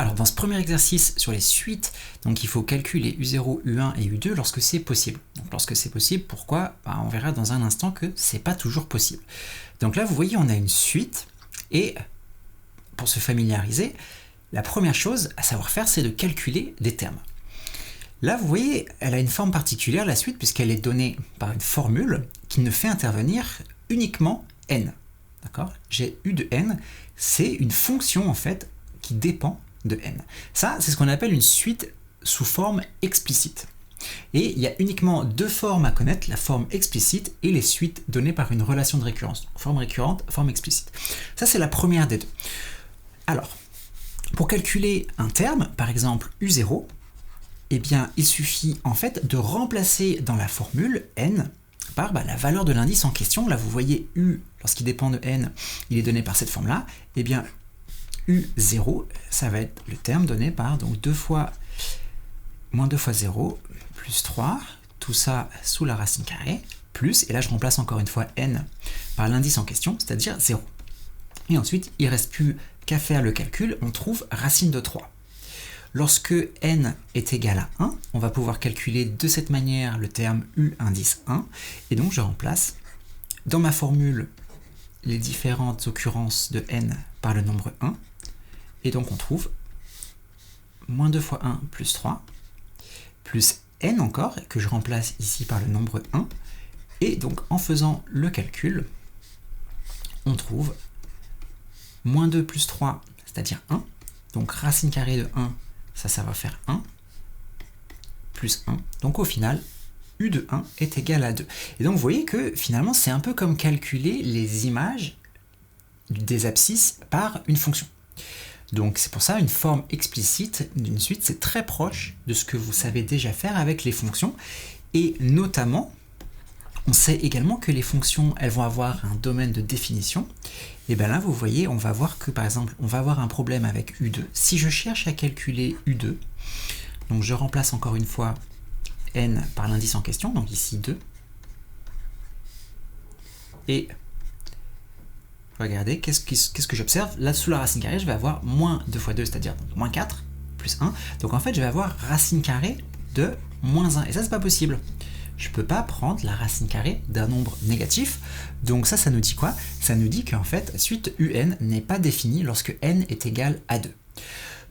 Alors dans ce premier exercice sur les suites, donc il faut calculer U0, U1 et U2 lorsque c'est possible. Donc lorsque c'est possible, pourquoi? On verra dans un instant que c'est pas toujours possible. Donc là vous voyez on a une suite et pour se familiariser, la première chose à savoir faire c'est de calculer des termes. Là vous voyez elle a une forme particulière la suite puisqu'elle est donnée par une formule qui ne fait intervenir uniquement n. D'accord? J'ai U de n, c'est une fonction en fait qui dépend de n. Ça, c'est ce qu'on appelle une suite sous forme explicite. Et il y a uniquement deux formes à connaître, la forme explicite et les suites données par une relation de récurrence. Forme récurrente, forme explicite. Ça, c'est la première des deux. Alors, pour calculer un terme, par exemple U0, eh bien, il suffit en fait de remplacer dans la formule n par la valeur de l'indice en question. Là, vous voyez U, lorsqu'il dépend de n, il est donné par cette forme-là. Eh bien, U0, ça va être le terme donné par donc moins 2 fois 0, plus 3, tout ça sous la racine carrée, plus, et là je remplace encore une fois n par l'indice en question, c'est-à-dire 0. Et ensuite, il ne reste plus qu'à faire le calcul, on trouve racine de 3. Lorsque n est égal à 1, on va pouvoir calculer de cette manière le terme U indice 1, et donc je remplace dans ma formule les différentes occurrences de n par le nombre 1, et donc on trouve moins 2 fois 1 plus 3, plus n encore, que je remplace ici par le nombre 1, et donc en faisant le calcul, on trouve moins 2 plus 3, c'est-à-dire 1, donc racine carrée de 1, ça va faire 1, plus 1, donc au final, U de 1 est égal à 2. Et donc vous voyez que finalement c'est un peu comme calculer les images des abscisses par une fonction. Donc c'est pour ça une forme explicite d'une suite, c'est très proche de ce que vous savez déjà faire avec les fonctions. Et notamment, on sait également que les fonctions, elles vont avoir un domaine de définition. Et bien là, vous voyez, on va voir que par exemple, on va avoir un problème avec U2. Si je cherche à calculer U2, donc je remplace encore une fois n par l'indice en question, donc ici 2. Et regardez, qu'est-ce que j'observe? Là, sous la racine carrée, je vais avoir moins 2 fois 2, c'est-à-dire moins 4, plus 1. Donc en fait, je vais avoir racine carrée de moins 1. Et ça, c'est pas possible. Je ne peux pas prendre la racine carrée d'un nombre négatif. Donc ça nous dit quoi? Ça nous dit qu'en fait, suite UN n'est pas définie lorsque n est égal à 2.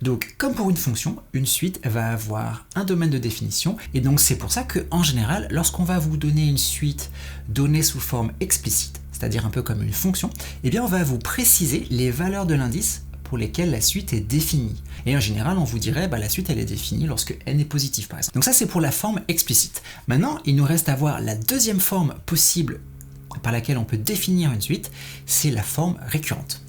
Donc, comme pour une fonction, une suite va avoir un domaine de définition, et donc c'est pour ça qu'en général, lorsqu'on va vous donner une suite donnée sous forme explicite, c'est-à-dire un peu comme une fonction, eh bien on va vous préciser les valeurs de l'indice pour lesquelles la suite est définie. Et en général, on vous dirait la suite elle est définie lorsque n est positif par exemple. Donc ça c'est pour la forme explicite. Maintenant, il nous reste à voir la deuxième forme possible par laquelle on peut définir une suite, c'est la forme récurrente.